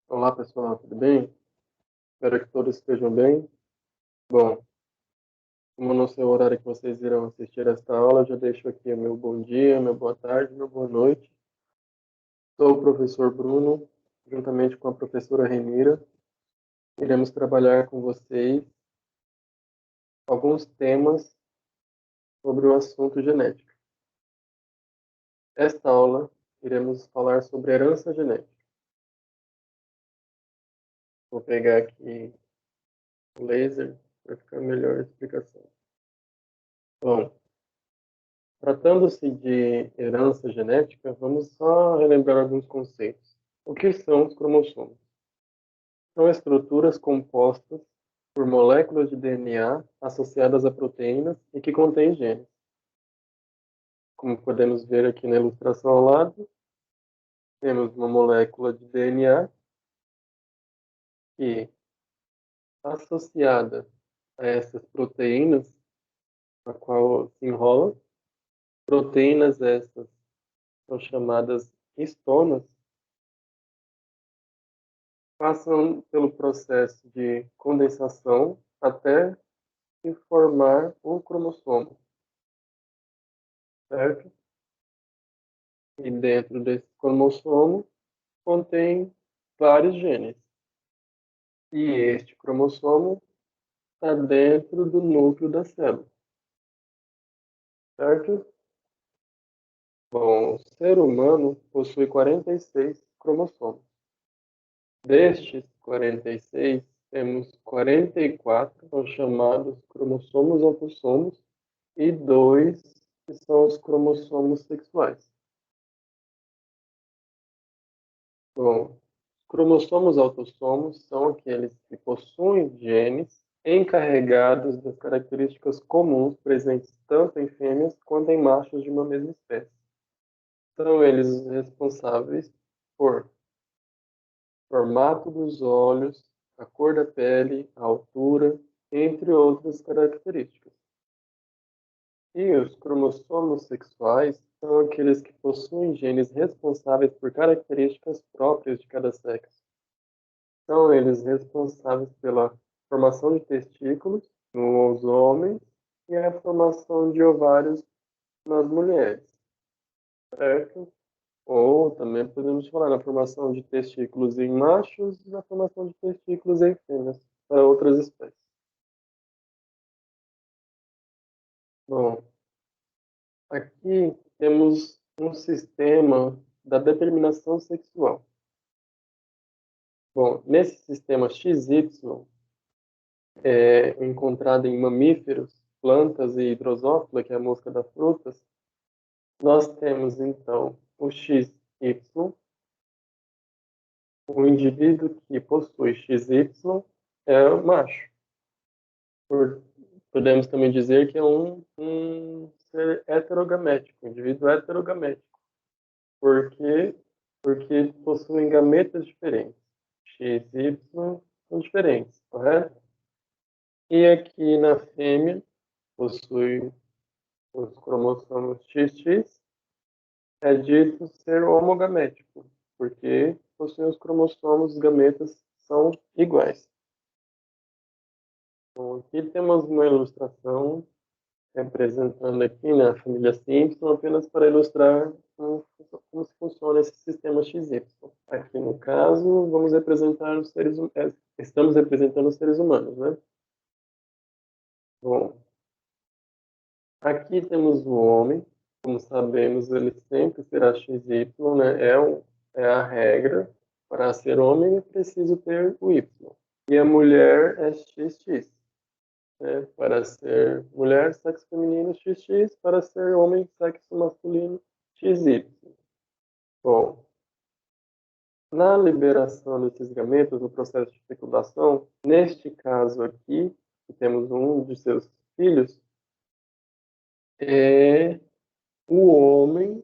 Olá, pessoal, tudo bem? Espero que todos estejam bem. Bom, como não sei o horário que vocês irão assistir esta aula, eu já deixo aqui o meu bom dia, meu boa tarde, meu boa noite. Sou o professor Bruno, juntamente com a professora Renira. Iremos trabalhar com vocês alguns temas sobre o assunto genética. Esta aula, iremos falar sobre herança genética. Vou pegar aqui o laser para ficar melhor a explicação. Bom, tratando-se de herança genética, vamos só relembrar alguns conceitos. O que são os cromossomos? São estruturas compostas por moléculas de DNA associadas a proteínas e que contêm genes. Como podemos ver aqui na ilustração ao lado, temos uma molécula de DNA que, associada a essas proteínas, a qual se enrola, proteínas essas são chamadas histonas, passam pelo processo de condensação até se formar o cromossomo, certo? E dentro desse cromossomo contém vários genes. E este cromossomo está dentro do núcleo da célula, certo? Bom, o ser humano possui 46 cromossomos. Destes 46, temos 44, são chamados cromossomos autossomos, e dois que são os cromossomos sexuais. Bom, os cromossomos autossomos são aqueles que possuem genes encarregados das características comuns presentes tanto em fêmeas quanto em machos de uma mesma espécie. São eles responsáveis por formato dos olhos, a cor da pele, a altura, entre outras características. E os cromossomos sexuais são aqueles que possuem genes responsáveis por características próprias de cada sexo. São eles responsáveis pela formação de testículos nos homens e a formação de ovários nas mulheres, certo? Ou também podemos falar na formação de testículos em machos e na formação de testículos em fêmeas, para outras espécies. Bom, aqui temos um sistema da determinação sexual. Bom, nesse sistema XY, encontrado em mamíferos, plantas e drosófila, que é a mosca das frutas, nós temos então o XY, o indivíduo que possui XY é o macho. Podemos também dizer que é um ser heterogamético, um indivíduo heterogamético. Por quê? Porque possuem gametas diferentes. X e Y são diferentes, correto? E aqui na fêmea possui os cromossomos XX, é dito ser homogamético, porque possui os cromossomos, os gametas são iguais. Então, aqui temos uma ilustração representando aqui na família Simpson, apenas para ilustrar como se funciona esse sistema XY. Aqui no caso, vamos representar os seres estamos representando os seres humanos, né? Bom, aqui temos o homem, como sabemos, ele sempre será XY, né? É a regra. Para ser homem é preciso ter o Y. E a mulher é XX. Né? Para ser mulher, sexo feminino, XX. Para ser homem, sexo masculino, XY. Bom, na liberação desses gametas, no processo de fecundação, neste caso aqui, que temos um de seus filhos, o homem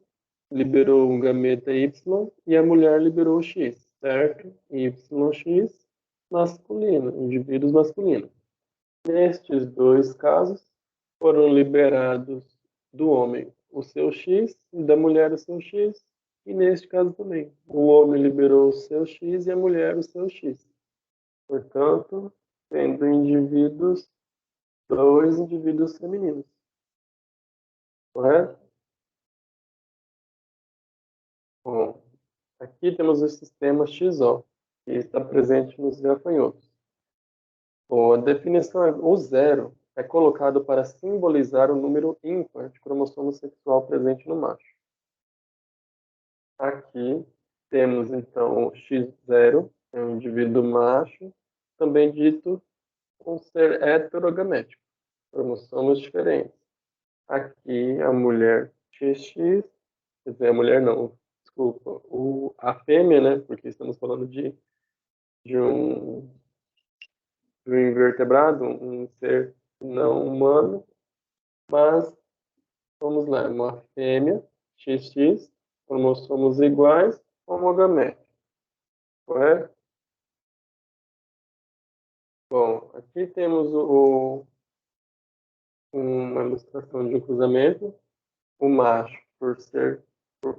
liberou um gameta Y e a mulher liberou o X, certo? YX masculino, indivíduos masculinos. Nestes dois casos, foram liberados do homem o seu X e da mulher o seu X, E neste caso também, o homem liberou o seu X e a mulher o seu X. Portanto, tendo indivíduos, dois indivíduos femininos. Correto? Bom, aqui temos o sistema XO, que está presente nos gafanhotos. Bom, a definição é o zero é colocado para simbolizar o número ímpar de cromossomo sexual presente no macho. Aqui temos então o X0, é um indivíduo macho, também dito um ser heterogamético, cromossomos diferentes. Aqui a mulher XX, quer dizer, a mulher não, desculpa, a fêmea, né? Porque estamos falando de um, de um invertebrado, um ser não humano, mas vamos lá, uma fêmea XX, cromossomos iguais, homogamético, correto? Bom, aqui temos uma ilustração de um cruzamento. O macho, por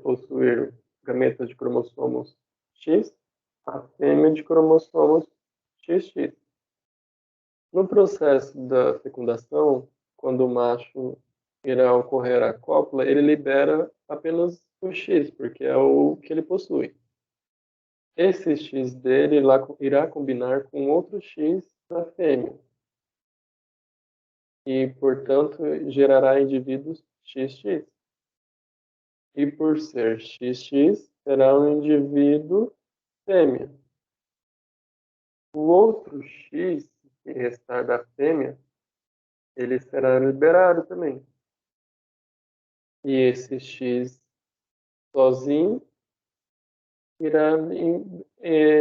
possuir gametas de cromossomos X, a fêmea de cromossomos XX. No processo da fecundação, quando o macho irá ocorrer a cópula, ele libera apenas o X, porque é o que ele possui. Esse X dele irá combinar com outro X da fêmea e, portanto, gerará indivíduos XX. E por ser XX, será um indivíduo fêmea. O outro X que restar da fêmea, ele será liberado também. E esse X sozinho irá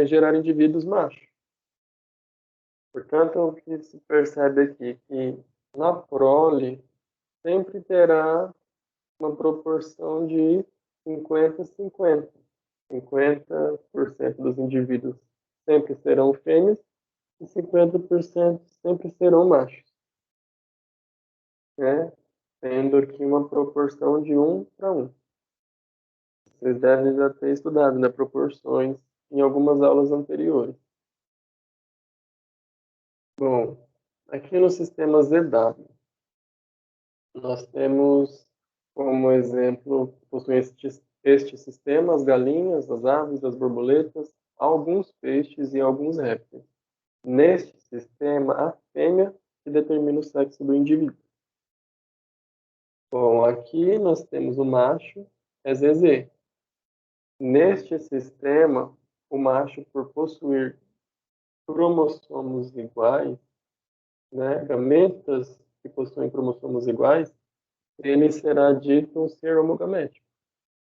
gerar indivíduos machos. Portanto, o que se percebe aqui que na prole sempre terá uma proporção de 50-50. 50% dos indivíduos sempre serão fêmeas e 50% sempre serão machos, né? Tendo aqui uma proporção de 1 para 1. Vocês devem já ter estudado, né, proporções em algumas aulas anteriores. Bom, aqui no sistema ZW, nós temos como exemplo, possuem este sistema as galinhas, as aves, as borboletas, alguns peixes e alguns répteis. Neste sistema, a fêmea que determina o sexo do indivíduo. Bom, aqui nós temos o macho, é ZZ. Neste sistema, o macho, por possuir cromossomos iguais, né, gametas que possuem cromossomos iguais, ele será dito um ser homogamético,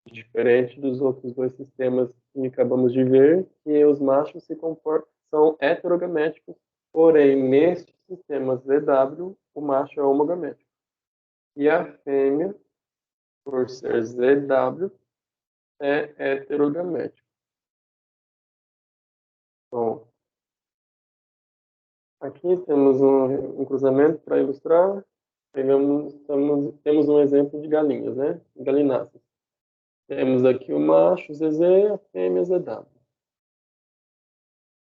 diferente dos outros dois sistemas que acabamos de ver, que os machos se comportam, são heterogaméticos, porém, neste sistema ZW, o macho é homogamético. E a fêmea, por ser ZW, é heterogamético. Bom, aqui temos um cruzamento para ilustrar. Temos um exemplo de galinhas, né? Galináceas. Temos aqui o macho ZZ, a fêmea ZW.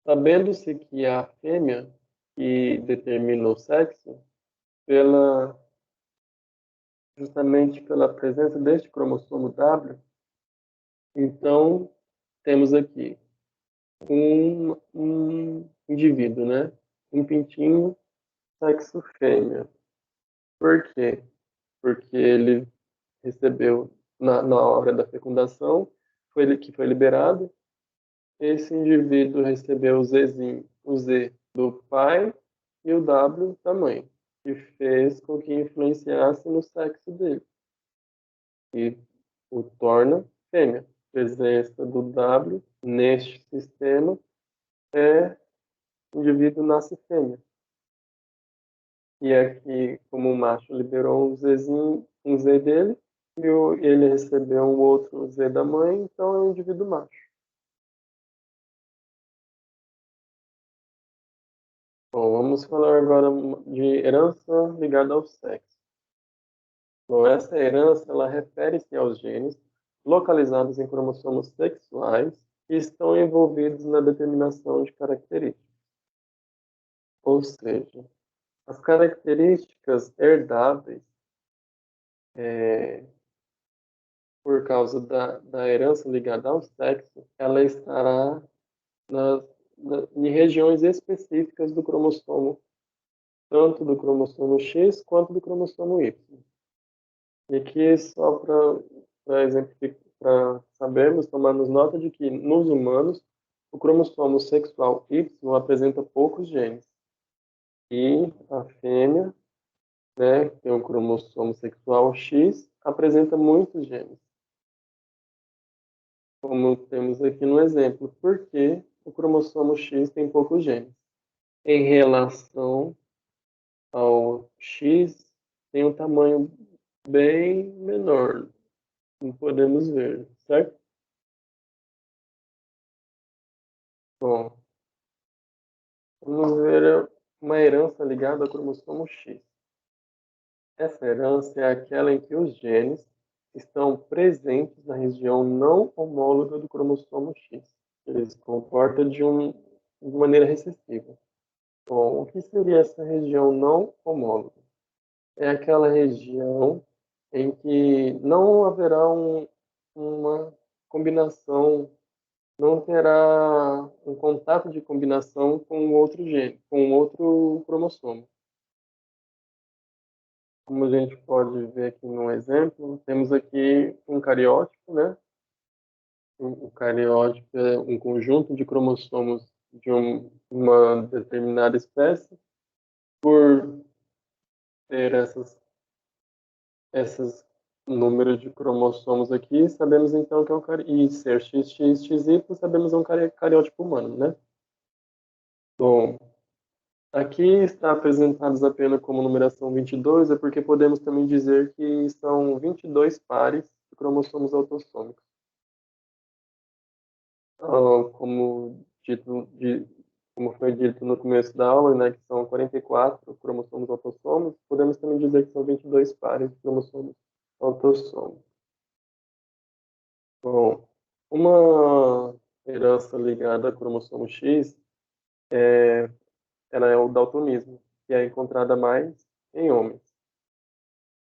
Sabendo-se que a fêmea que determina o sexo, justamente pela presença deste cromossomo W, então temos aqui um indivíduo, né? Um pintinho sexo fêmea. Por quê? Porque ele recebeu, na hora da fecundação, foi ele que foi liberado, esse indivíduo recebeu o Z do pai e o W da mãe, que fez com que influenciasse no sexo dele e o torna fêmea. A presença do W neste sistema é o indivíduo nasce fêmea. E aqui, como o macho liberou um Z dele, e ele recebeu um outro Z da mãe, então é um indivíduo macho. Bom, vamos falar agora de herança ligada ao sexo. Bom, essa herança, ela refere-se aos genes localizados em cromossomos sexuais que estão envolvidos na determinação de características. Ou seja, as características herdáveis, por causa da herança ligada ao sexo, ela estará em regiões específicas do cromossomo, tanto do cromossomo X quanto do cromossomo Y. E aqui, só para exemplificar, para sabermos, tomarmos nota de que nos humanos, o cromossomo sexual Y apresenta poucos genes. E a fêmea, né, que tem o cromossomo sexual X, apresenta muitos genes. Como temos aqui no exemplo, porque o cromossomo X tem poucos genes. Em relação ao X, tem um tamanho bem menor, como podemos ver, certo? Bom, vamos ver uma herança ligada ao cromossomo X. Essa herança é aquela em que os genes estão presentes na região não homóloga do cromossomo X. Ele se comporta de maneira recessiva. Bom, o que seria essa região não homóloga? É aquela região em que não haverá uma combinação, não terá um contato de combinação com outro gene, com outro cromossomo. Como a gente pode ver aqui no exemplo, temos aqui um cariótipo, né? O cariótipo é um conjunto de cromossomos de uma determinada espécie. Por ter esses números de cromossomos aqui, sabemos então que é e ser XX, XY, sabemos é um cariótipo humano, né? Bom, aqui está apresentados apenas como numeração 22, é porque podemos também dizer que são 22 pares de cromossomos autossômicos. Como como foi dito no começo da aula, né, que são 44 cromossomos autossômicos, podemos também dizer que são 22 pares de cromossomos autossômicos. Bom, uma herança ligada ao cromossomo X ela é o daltonismo, que é encontrada mais em homens.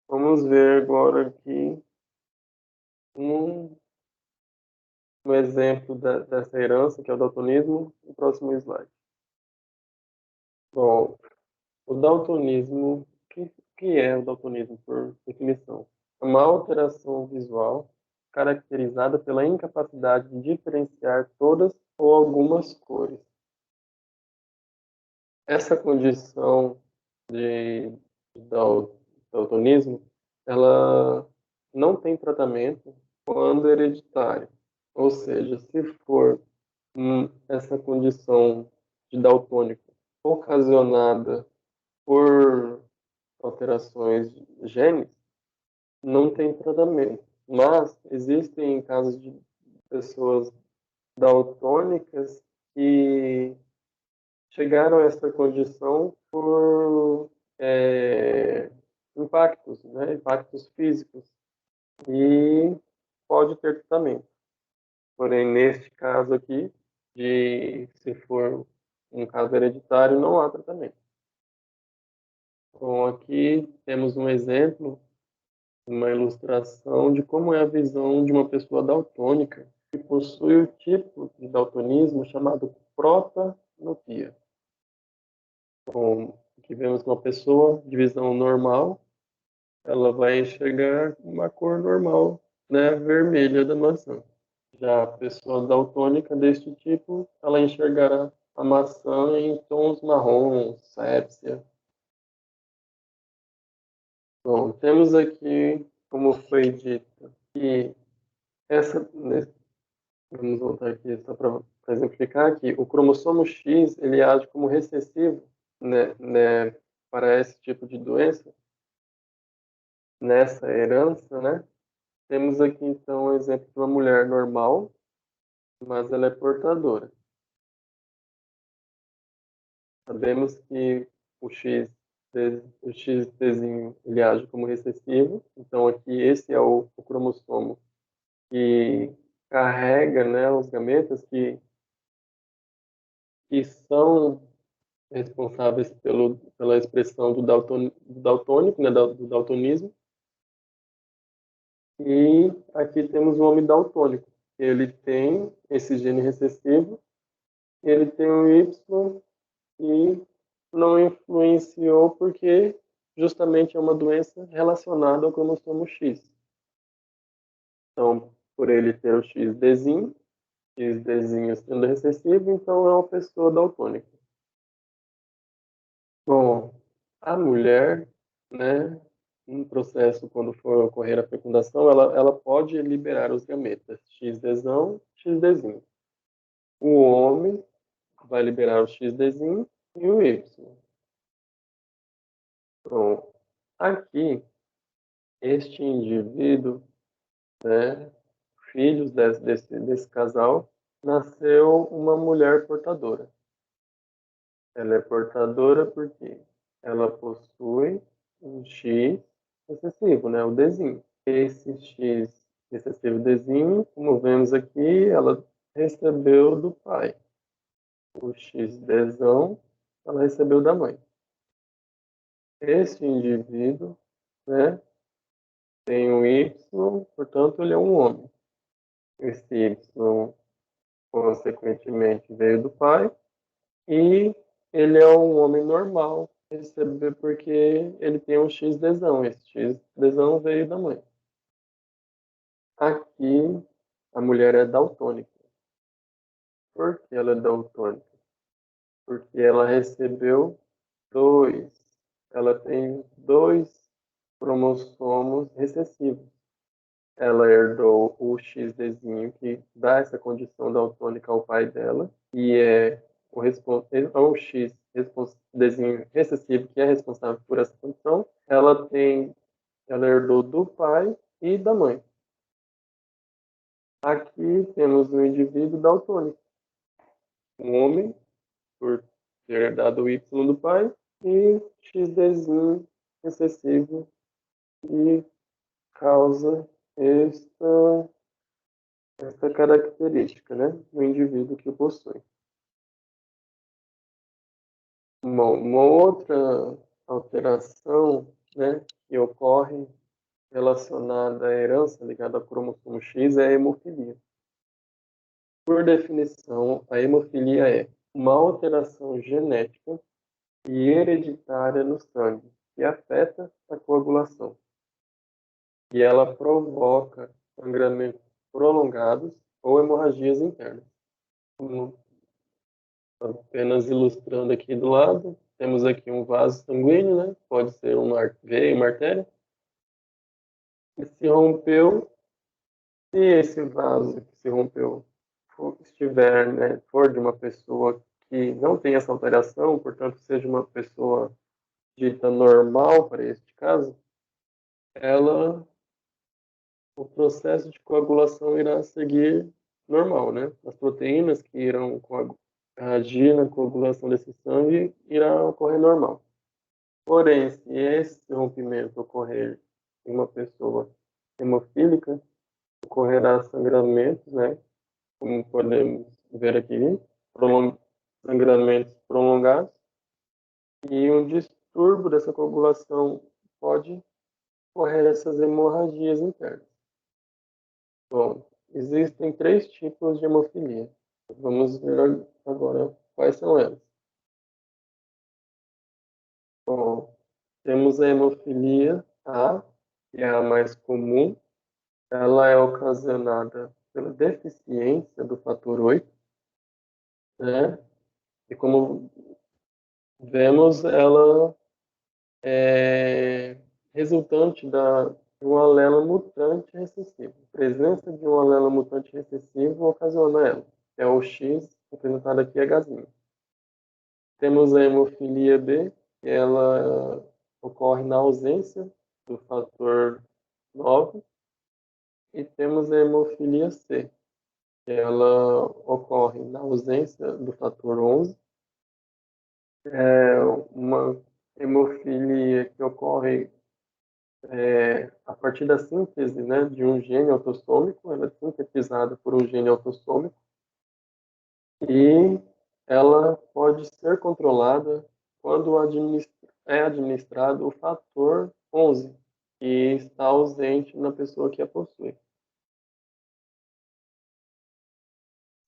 Vamos ver agora aqui um, um exemplo dessa herança, que é o daltonismo, no próximo slide. Bom, o daltonismo, que é o daltonismo, por definição? É uma alteração visual caracterizada pela incapacidade de diferenciar todas ou algumas cores. Essa condição de daltonismo, ela não tem tratamento quando hereditário. Ou seja, se for essa condição de daltônico ocasionada por alterações de genes, não tem tratamento. Mas existem casos de pessoas daltônicas que chegaram a essa condição por impactos, né? Impactos físicos, e pode ter tratamento. Porém, neste caso aqui, se for um caso hereditário, não há tratamento. Então, aqui temos um exemplo, uma ilustração de como é a visão de uma pessoa daltônica que possui o tipo de daltonismo chamado protanopia. Então, aqui vemos uma pessoa de visão normal, ela vai enxergar uma cor normal, né, vermelha da maçã. Já a pessoa daltônica deste tipo, ela enxergará a maçã em tons marrons, sépia. Bom, temos aqui, como foi dito, que vamos voltar aqui só para exemplificar que o cromossomo X ele age como recessivo, né, para esse tipo de doença, nessa herança, né? Temos aqui então o exemplo de uma mulher normal, mas ela é portadora. Sabemos que o o XTzinho, ele age como recessivo, então aqui esse é o cromossomo que carrega, né, os gametas que são responsáveis pela expressão do daltônico, né, do daltonismo. E aqui temos o homem daltônico. Ele tem esse gene recessivo, ele tem um Y e não influenciou porque justamente é uma doença relacionada ao cromossomo X. Então, por ele ter o XDzinho, XDzinho sendo recessivo, então é uma pessoa daltônica. Bom, a mulher, né, no processo, quando for ocorrer a fecundação, ela pode liberar os gametas, XDzão, XDzinho. O homem vai liberar o XDzinho e o Y. Bom, aqui, este indivíduo, né, filhos desse casal, nasceu uma mulher portadora. Ela é portadora porque ela possui um X recessivo, né, o Dzinho. Esse X recessivo Dzinho, como vemos aqui, ela recebeu do pai. O XDzão, ela recebeu da mãe. Esse indivíduo, né, tem um Y, portanto, ele é um homem. Esse Y, consequentemente, veio do pai. E ele é um homem normal, receber porque ele tem um X lesão. Esse X lesão veio da mãe. Aqui, a mulher é daltônica. Por que ela é daltônica? Porque ela recebeu dois. Ela tem dois cromossomos recessivos. Ela herdou o XDzinho que dá essa condição daltônica ao pai dela, e é o XDzinho recessivo que é responsável por essa condição. Ela herdou do pai e da mãe. Aqui temos um indivíduo daltônico, um homem, por ter herdado o Y do pai, e XDzinho recessivo, que causa essa característica, né, do indivíduo que o possui. Uma outra alteração, né, que ocorre relacionada à herança ligada ao cromossomo X é a hemofilia. Por definição, a hemofilia é uma alteração genética e hereditária no sangue que afeta a coagulação. E ela provoca sangramentos prolongados ou hemorragias internas. Apenas ilustrando aqui do lado, temos aqui um vaso sanguíneo, né? Pode ser uma veia, uma artéria, que se rompeu. Se esse vaso que se rompeu estiver, né, for de uma pessoa que não tem essa alteração, portanto, seja uma pessoa dita normal para este caso, o processo de coagulação irá seguir normal, né? As proteínas que irão agir na coagulação desse sangue irá ocorrer normal. Porém, se esse rompimento ocorrer em uma pessoa hemofílica, ocorrerá sangramentos, né? Como podemos ver aqui, sangramentos prolongados, e um distúrbio dessa coagulação pode ocorrer essas hemorragias internas. Bom, existem três tipos de hemofilia. Vamos ver agora quais são elas. Bom, temos a hemofilia A, que é a mais comum. Ela é ocasionada pela deficiência do fator 8, né? E como vemos, ela é resultante de um alelo mutante recessivo. A presença de um alelo mutante recessivo ocasiona ela. É o X, representado aqui, Hzinho. Temos a hemofilia B, que ela ocorre na ausência do fator 9. E temos a hemofilia C, que ela ocorre na ausência do fator 11. É uma hemofilia que ocorre a partir da síntese, né, de um gene autossômico, ela é sintetizada por um gene autossômico e ela pode ser controlada quando é administrado o fator 11, que está ausente na pessoa que a possui.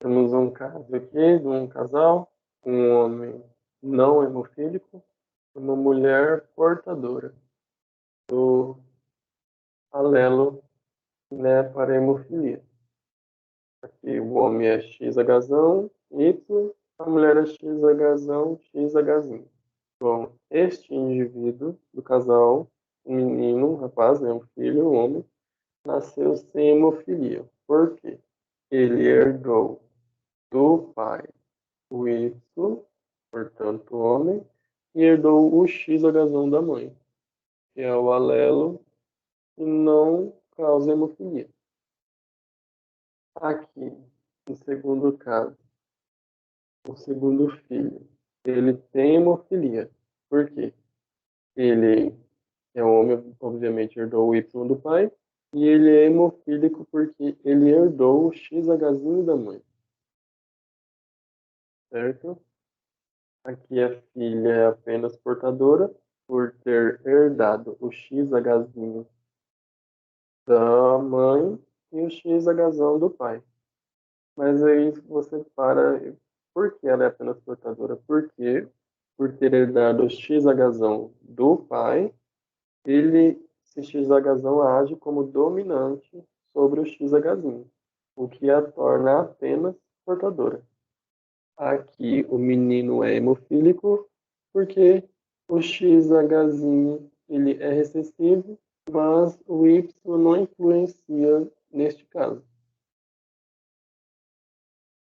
Temos um caso aqui de um casal, um homem não hemofílico, uma mulher portadora do alelo, né, para hemofilia. Aqui o homem é XHzão, Y, a mulher é XHzão, XHzinho. Bom, este indivíduo do casal, um menino, um rapaz, né, um filho, um homem, nasceu sem hemofilia. Por quê? Ele herdou do pai o Y, portanto, homem, e herdou o XHzão da mãe, que é o alelo que não causa hemofilia. Aqui, no segundo caso, o segundo filho, ele tem hemofilia. Por quê? Ele é um homem, obviamente, herdou o Y do pai, e ele é hemofílico porque ele herdou o XHzinho da mãe, certo? Aqui a filha é apenas portadora por ter herdado o XHzinho da mãe e o XHzão do pai. Mas aí você para, por que ela é apenas portadora? Porque, por ter herdado o XHzão do pai, esse XHzão age como dominante sobre o XHzinho, o que a torna apenas portadora. Aqui o menino é hemofílico porque o XHzinho ele é recessivo, mas o Y não influencia neste caso.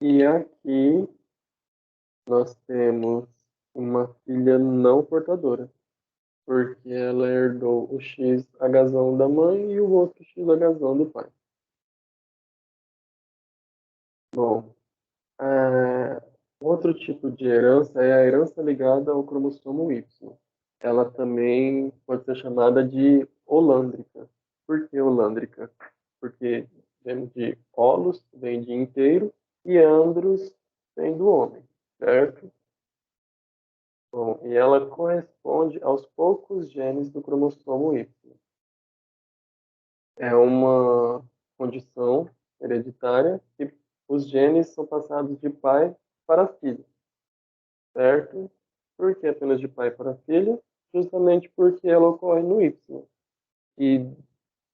E aqui nós temos uma filha não portadora, porque ela herdou o XHzão da mãe e o outro XHzão do pai. Bom, é, outro tipo de herança é a herança ligada ao cromossomo Y. Ela também pode ser chamada de holândrica. Por que holândrica? Porque vem de holos, vem de inteiro, e andros vem do homem, certo? Bom, e ela corresponde aos poucos genes do cromossomo Y. É uma condição hereditária que os genes são passados de pai para filho, certo? Por que apenas de pai para filho? Justamente porque ela ocorre no Y. E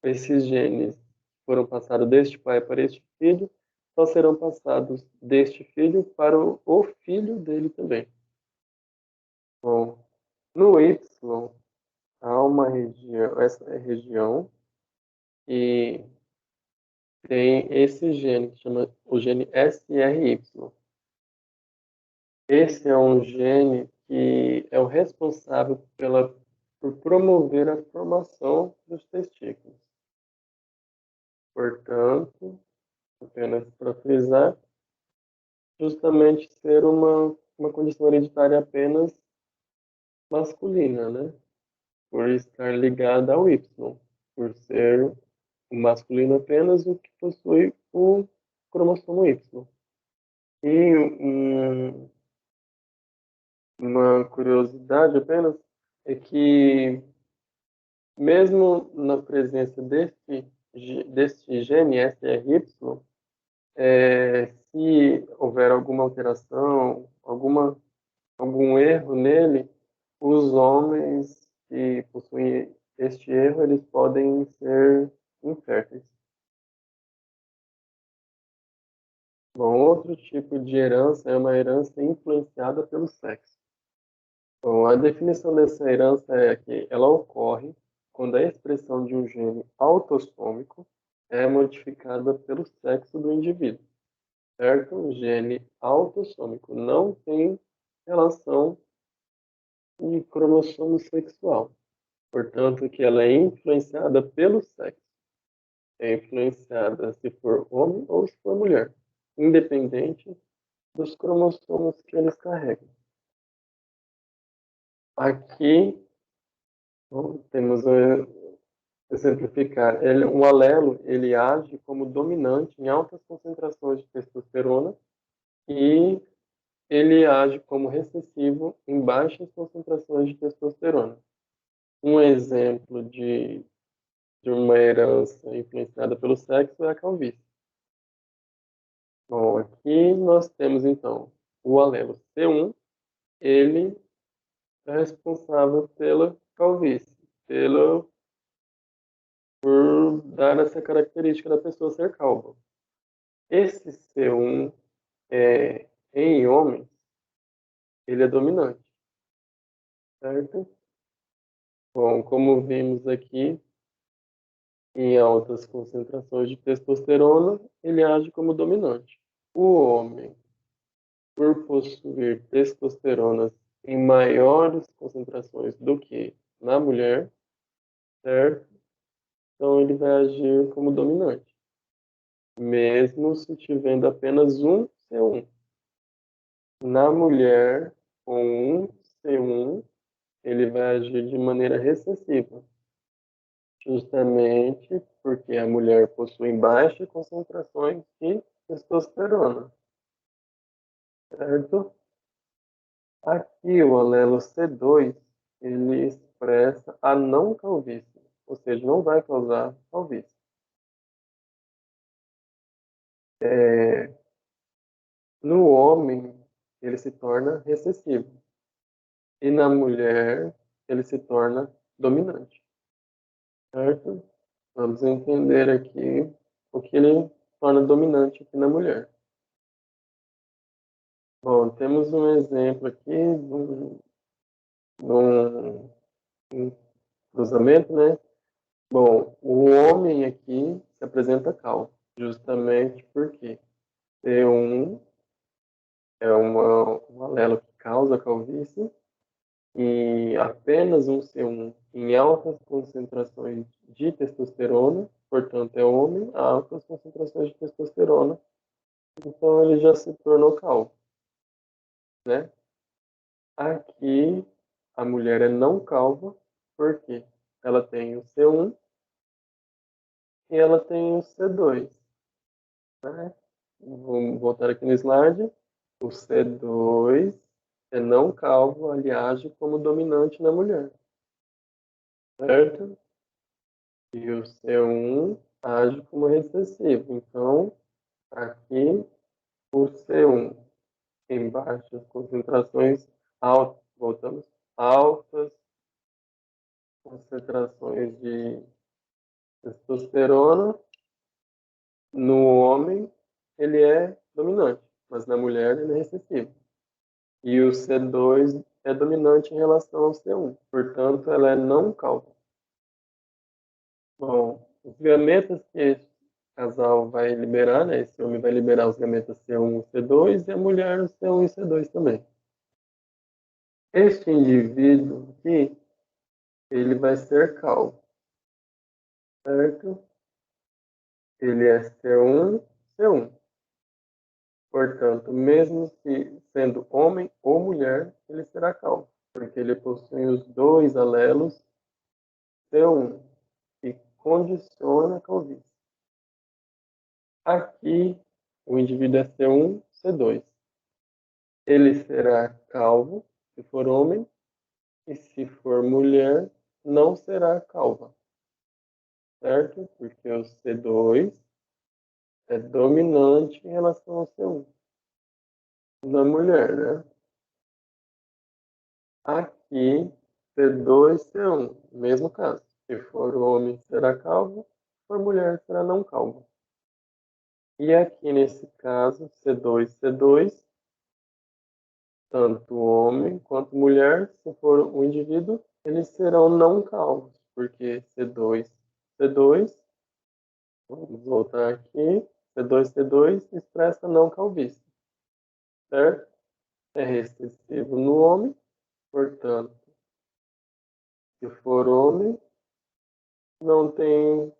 esses genes foram passados deste pai para este filho, só serão passados deste filho para o filho dele também. Bom, no Y há uma região, essa região, e tem esse gene que chama o gene SRY. Esse é um gene que é o responsável por promover a formação dos testículos. Portanto, apenas para frisar, justamente ser uma condição hereditária apenas masculina, né? Por estar ligada ao Y, por ser o masculino apenas o que possui o cromossomo Y. E uma curiosidade apenas é que, mesmo na presença deste gene SRY, se houver alguma alteração, algum erro nele, os homens que possuem este erro, eles podem ser inférteis. Bom, outro tipo de herança é uma herança influenciada pelo sexo. Bom, a definição dessa herança é que ela ocorre quando a expressão de um gene autossômico é modificada pelo sexo do indivíduo, certo? O gene autossômico não tem relação de cromossomo sexual, portanto, que ela é influenciada pelo sexo. É influenciada se for homem ou se for mulher, independente dos cromossomos que eles carregam. Aqui bom, temos Exemplificar, um alelo, ele age como dominante em altas concentrações de testosterona e ele age como recessivo em baixas concentrações de testosterona. Um exemplo de uma herança influenciada pelo sexo é a calvície. Bom, aqui nós temos então o alelo C1, ele é responsável pela calvície, por dar essa característica da pessoa ser calva. Esse C1 em homens, ele é dominante, certo? Bom, como vimos aqui, em altas concentrações de testosterona, ele age como dominante. O homem, por possuir testosterona em maiores concentrações do que na mulher, certo? Então ele vai agir como dominante, mesmo se tivendo apenas um C1. Na mulher, com um C1, ele vai agir de maneira recessiva, justamente porque a mulher possui baixas concentrações de testosterona, certo? Aqui o alelo C2, ele expressa a não calvície, ou seja, não vai causar calvície. No homem, ele se torna recessivo, e na mulher, ele se torna dominante, certo? Vamos entender aqui o que ele torna dominante aqui na mulher. Bom, temos um exemplo aqui de um cruzamento, né? Bom, o homem aqui se apresenta calvo, justamente porque C1 é um alelo que causa calvície e apenas um C1 em altas concentrações de testosterona, portanto é homem, a altas concentrações de testosterona, então ele já se tornou calvo, né? Aqui a mulher é não calva, porque ela tem o C1 e ela tem o C2, né? Vamos voltar aqui no slide. O C2 é não calvo, ele age como dominante na mulher, certo? E o C1 age como recessivo. Então, aqui o C1 em baixas concentrações, voltamos, altas concentrações de testosterona, no homem ele é dominante, mas na mulher ele é recessivo. E o C2 é dominante em relação ao C1, portanto ela é não calva. Bom, os gametas que esse casal vai liberar, né? Esse homem vai liberar os gametas C1 e C2 e a mulher o C1 e C2 também. Este indivíduo aqui, ele vai ser calvo, certo? Ele é C1, C1. Portanto, mesmo se sendo homem ou mulher, ele será calvo, porque ele possui os dois alelos C1, que condiciona a calvície. Aqui, o indivíduo é C1, C2. Ele será calvo, se for homem, e se for mulher, não será calva, certo? Porque o C2 é dominante em relação ao C1 da mulher, né? Aqui, C2, C1, mesmo caso. Se for homem, será calvo, se for mulher, será não calva. E aqui nesse caso, C2, C2, tanto homem quanto mulher, se for um indivíduo, eles serão não calvos, porque C2, C2, vamos voltar aqui, C2, C2 expressa não calvície, certo? É recessivo no homem, portanto, se for homem, não tem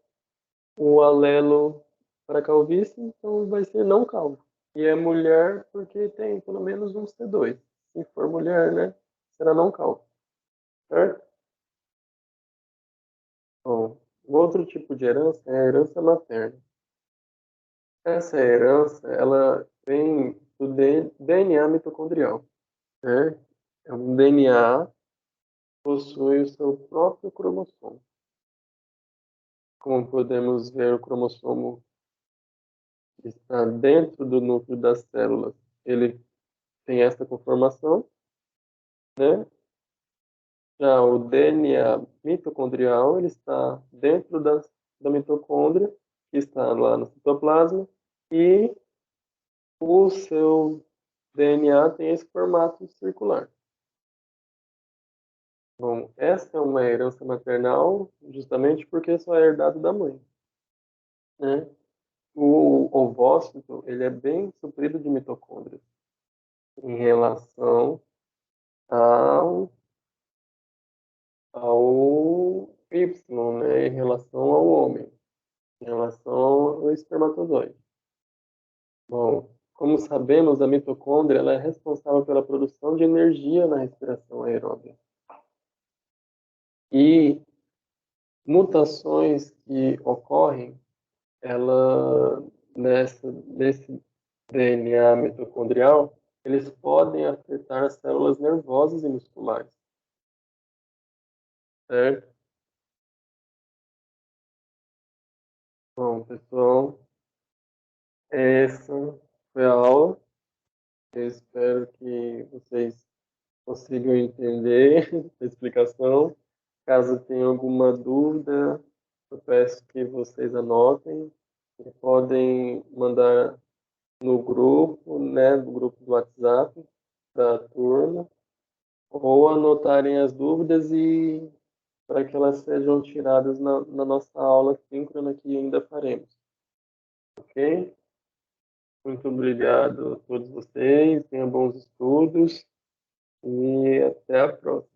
o alelo para calvície, então vai ser não calvo. E é mulher porque tem pelo menos um C2. Se for mulher, né, será não calvo, certo? Bom, Um outro tipo de herança é a herança materna. Essa herança, ela vem do DNA mitocondrial, né? É um DNA que possui o seu próprio cromossomo. Como podemos ver, o cromossomo que está dentro do núcleo das células, ele tem essa conformação, né? Já o DNA mitocondrial, ele está dentro da mitocôndria, que está lá no citoplasma, e o seu DNA tem esse formato circular. Bom, essa é uma herança maternal justamente porque só é herdado da mãe, né? O ovócito, ele é bem suprido de mitocôndrias em relação ao, ao Y, né? Em relação ao homem, em relação ao espermatozoide. Bom, como sabemos, a mitocôndria ela é responsável pela produção de energia na respiração aeróbica. E mutações que ocorrem, ela nesse DNA mitocondrial, eles podem afetar as células nervosas e musculares, certo? Bom, pessoal, essa foi a aula. Eu espero que vocês consigam entender a explicação. Caso tenha alguma dúvida, eu peço que vocês anotem e podem mandar no grupo, né, no grupo do WhatsApp da turma, ou anotarem as dúvidas e para que elas sejam tiradas na nossa aula síncrona que ainda faremos, ok? Muito obrigado a todos vocês, tenham bons estudos e até a próxima.